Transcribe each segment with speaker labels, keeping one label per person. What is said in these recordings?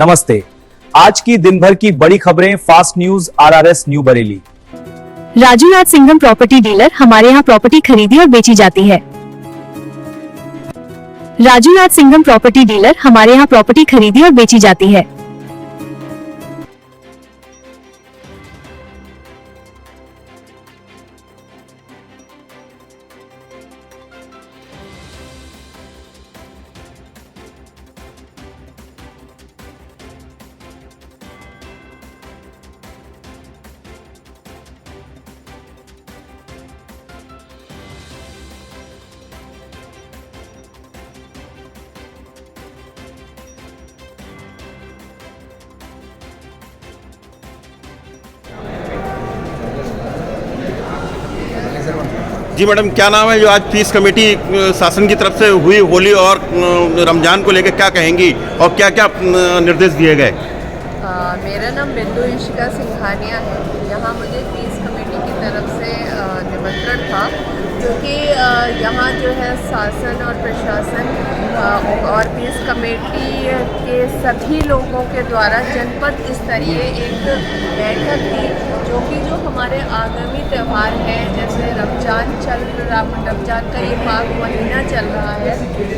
Speaker 1: नमस्ते। आज की दिन भर की बड़ी खबरें fast news RRS new Bareilly.
Speaker 2: Rajunath Singham property dealer, हमारे यहाँ प्रॉपर्टी खरीदी और बेची जाती है। राजूनाथ सिंघम प्रॉपर्टी डीलर, हमारे यहाँ प्रॉपर्टी खरीदी और बेची जाती है।
Speaker 3: जी मैडम, क्या नाम है जो आज पीस कमेटी शासन की तरफ से हुई होली और रमजान को लेकर क्या कहेंगी और क्या क्या निर्देश दिए गए?
Speaker 4: मेरा नाम बिंदु इशिका सिंघानिया है। यहाँ मुझे पीस कमेटी की तरफ से निमंत्रण था, क्योंकि यहाँ जो है शासन और प्रशासन और पीस कमेटी के सभी लोगों के द्वारा जनपद स्तरीय एक बैठक थी, जो हमारे आगामी त्यौहार हैं, जैसे रमजान का ये पाक महीना चल रहा है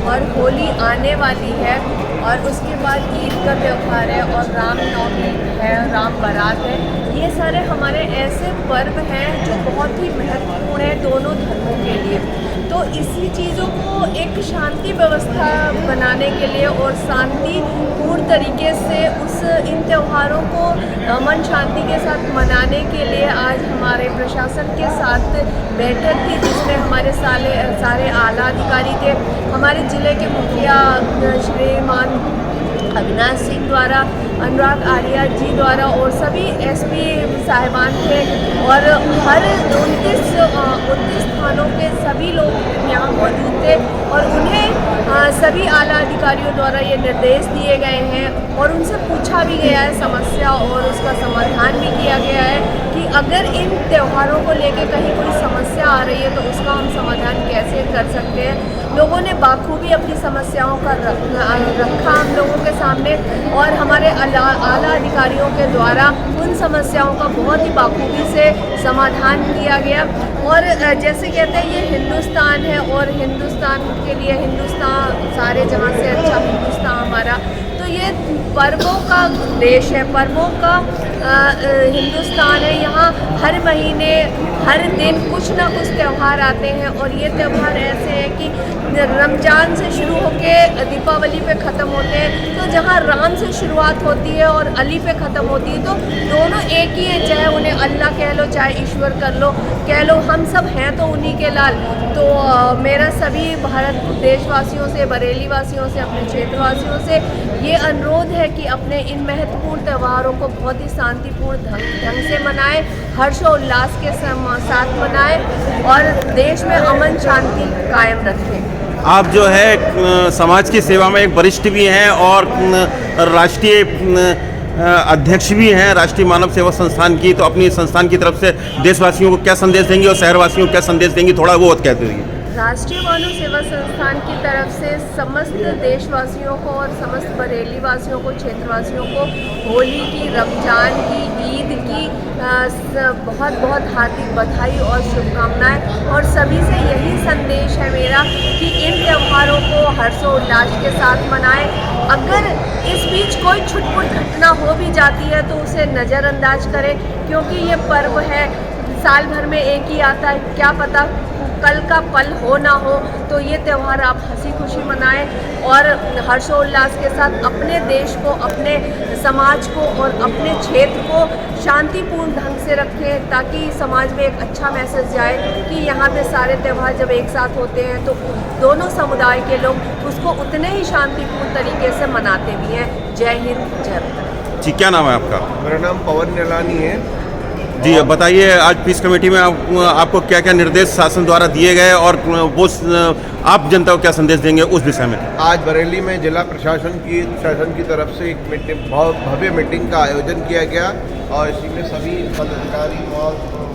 Speaker 4: और होली आने वाली है और उसके बाद ईद का त्यौहार है और रामनवमी है, राम बारात है। ये सारे हमारे ऐसे पर्व हैं जो बहुत ही महत्वपूर्ण है दोनों धर्मों के लिए। तो इसी चीज़ों को एक शांति व्यवस्था बनाने के लिए और शांतिपूर्ण तरीके से इन त्योहारों को अमन शांति के साथ मनाने के लिए आज हमारे प्रशासन के साथ बैठक थी, जिसमें हमारे सारे आला अधिकारी थे। हमारे ज़िले के मुखिया श्रीमान अविनाश सिंह द्वारा, अनुराग आर्या जी द्वारा और सभी SP साहिबान थे और हर 29 थानों के सभी लोग यहाँ मौजूद थे और उन्हें सभी आला अधिकारियों द्वारा ये निर्देश दिए गए हैं और उनसे पूछा भी गया है समस्या और उसका समाधान भी किया गया है कि अगर इन त्योहारों को लेकर कहीं कोई समस्या आ रही है तो उसका हम समाधान कैसे कर सकते हैं। लोगों ने बाखूबी अपनी समस्याओं का रखा हम लोगों के सामने और हमारे आला अधिकारियों के द्वारा उन समस्याओं का बहुत ही बाखूबी से समाधान किया गया। और जैसे कहते हैं ये हिंदुस्तान है और हिंदुस्तान के लिए हिंदुस्तान सारे जहाँ से अच्छा हिंदुस्तान हमारा, तो ये पर्वों का देश है, पर्वों का हिंदुस्तान है। यहाँ हर महीने हर दिन कुछ ना कुछ त्यौहार आते हैं और ये त्यौहार ऐसे हैं कि रमजान से शुरू होकर दीपावली पे ख़त्म होते हैं। तो जहाँ राम से शुरुआत होती है और अली पे ख़त्म होती है, तो दोनों एक ही है, चाहे उन्हें अल्लाह कह लो चाहे ईश्वर कर लो कह लो, हम सब हैं तो उन्हीं के लाल। तो मेरा सभी भारत देशवासियों से, बरेली वासियों से, अपने क्षेत्रवासियों से ये अनुरोध है कि अपने इन महत्वपूर्ण त्योहारों को बहुत ही शांतिपूर्ण ढंग से मनाएं, हर्षोल्लास के साथ मनाएं और देश में अमन शांति कायम रखें।
Speaker 3: आप जो है समाज की सेवा में एक वरिष्ठ भी हैं और राष्ट्रीय अध्यक्ष भी हैं राष्ट्रीय मानव सेवा संस्थान की, तो अपनी संस्थान की तरफ से देशवासियों को क्या संदेश देंगी और शहरवासियों को क्या संदेश देंगी, थोड़ा वो कहते रहिए।
Speaker 4: राष्ट्रीय मानव सेवा संस्थान की तरफ से समस्त देशवासियों को और समस्त बरेली वासियों को, क्षेत्रवासियों को होली की, रमजान की, ईद की बहुत बहुत हार्दिक बधाई और शुभकामनाएं। और सभी से यही संदेश है मेरा कि इन त्योहारों को हर्षोल्लास के साथ मनाएं। अगर इस बीच कोई छुटपुट घटना हो भी जाती है तो उसे नज़रअंदाज करें, क्योंकि ये पर्व है, साल भर में एक ही आता है, क्या पता कल का पल हो ना हो। तो ये त्यौहार आप हंसी खुशी मनाएं और हर्षोल्लास के साथ अपने देश को, अपने समाज को और अपने क्षेत्र को शांतिपूर्ण ढंग से रखें, ताकि समाज में एक अच्छा मैसेज जाए कि यहाँ पे सारे त्यौहार जब एक साथ होते हैं तो दोनों समुदाय के लोग उसको उतने ही शांतिपूर्ण तरीके से मनाते भी हैं। जय हिंद, जय भारत।
Speaker 3: जी, क्या नाम है आपका?
Speaker 5: मेरा नाम पवन नीलानी है।
Speaker 3: जी, बताइए आज पीस कमेटी में आपको क्या क्या निर्देश शासन द्वारा दिए गए और वो आप जनता को क्या संदेश देंगे उस विषय में?
Speaker 5: आज बरेली में जिला प्रशासन की तरफ से एक मीटिंग, बहुत भव्य मीटिंग का आयोजन किया गया और इसी में सभी पदाधिकारी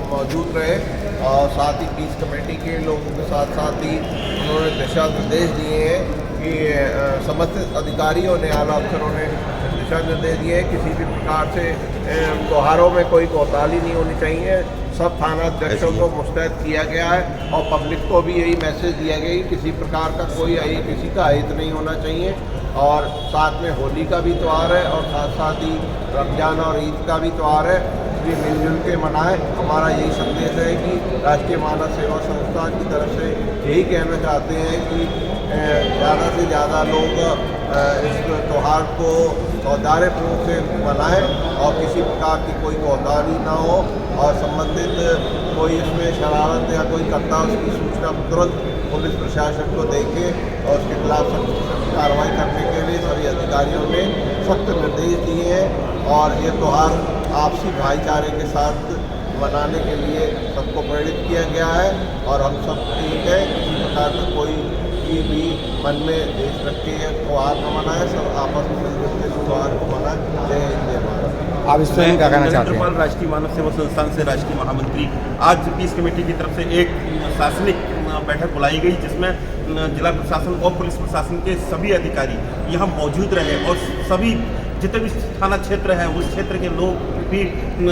Speaker 5: मौजूद रहे और साथ ही पीस कमेटी के लोगों के साथ ही उन्होंने दिशा निर्देश दिए हैं कि समस्त अधिकारियों ने, आला अफसरों ने दिशा निर्देश दिए हैं। किसी भी प्रकार से त्योहारों में कोई कोताही नहीं होनी चाहिए। सब थाना अध्यक्षों को मुस्तैद किया गया है और पब्लिक को भी यही मैसेज दिया गया कि किसी प्रकार का कोई किसी का अहित नहीं होना चाहिए। और साथ में होली का भी त्यौहार है और साथ साथ ही रमजान और ईद का भी त्यौहार है, इसलिए मिलजुल के मनाएं। हमारा यही संदेश है कि राष्ट्रीय मानव सेवा संस्थान की तरफ से यही कहना चाहते हैं कि ज़्यादा से ज़्यादा लोग इस त्यौहार को सौहार्दपूर्ण से मनाएं और किसी प्रकार की कोई कोताही ना हो और संबंधित कोई इसमें शरारत या कोई करता उसकी सूचना तुरंत पुलिस प्रशासन को देके और उसके खिलाफ सख्त कार्रवाई करने के लिए सभी अधिकारियों ने सख्त निर्देश दिए हैं। और ये त्यौहार आपसी भाईचारे के साथ मनाने के लिए सबको प्रेरित किया गया है और हम सब ठीक है, किसी प्रकार का कोई भी मन में देश रख के त्यौहार न मनाए, सब आपस में मिलजुल के त्यौहार को मनाएं। जय हिंद जय भारत।
Speaker 6: आप इस पर क्या कहना चाहते हैं?
Speaker 3: राष्ट्रीय मानव सेवा संस्थान से राष्ट्रीय महामंत्री आज पीस कमेटी की तरफ से एक शासनिक बैठक बुलाई गई जिसमें जिला प्रशासन और पुलिस प्रशासन के सभी अधिकारी यहाँ मौजूद रहे और सभी जितने भी थाना क्षेत्र हैं उस क्षेत्र के लोग भी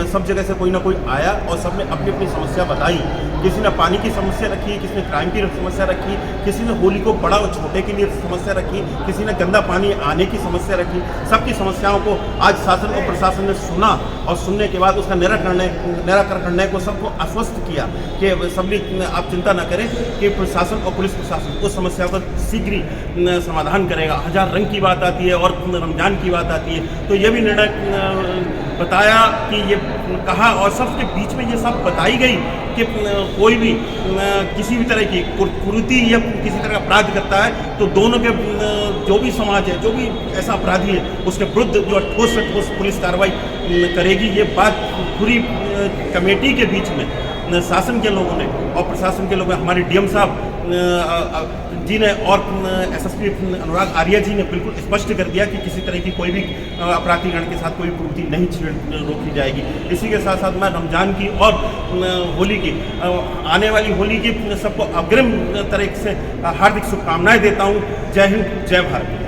Speaker 3: सब जगह से कोई ना कोई आया और सबने अपनी अपनी समस्या बताई। किसी ने पानी की समस्या रखी, किसी ने क्राइम की समस्या रखी, किसी ने होली को बड़ा और छोटे के लिए समस्या रखी, किसी ने गंदा पानी आने की समस्या रखी। सबकी समस्याओं को आज शासन और प्रशासन ने सुना और सुनने के बाद उसका निराकरण करने को सबको आश्वस्त किया कि सभी आप चिंता न करें कि प्रशासन और पुलिस प्रशासन उस समस्या का शीघ्र ही समाधान करेगा। हजार रंग की बात आती है और रमजान की बात आती है, तो ये भी निर्णय बताया कि ये कहा और सबके बीच में ये सब बताई गई कि कोई भी किसी भी तरह की कुरीति या किसी तरह का अपराध करता है तो दोनों के जो भी समाज है, जो भी ऐसा अपराधी है उसके विरुद्ध जो ठोस से ठोस पुलिस कार्रवाई करेगी। ये बात पूरी कमेटी के बीच में शासन के लोगों ने और प्रशासन के लोगों ने, हमारे डीएम साहब जी ने और एसएसपी अनुराग आर्या जी ने बिल्कुल स्पष्ट कर दिया कि किसी तरह की कोई भी अपराधीगण के साथ कोई प्रवृत्ति नहीं रोकी जाएगी। इसी के साथ साथ मैं रमजान की और होली की आने वाली होली की सबको अग्रिम तरह से हार्दिक शुभकामनाएं देता हूं। जय हिंद जय भारत।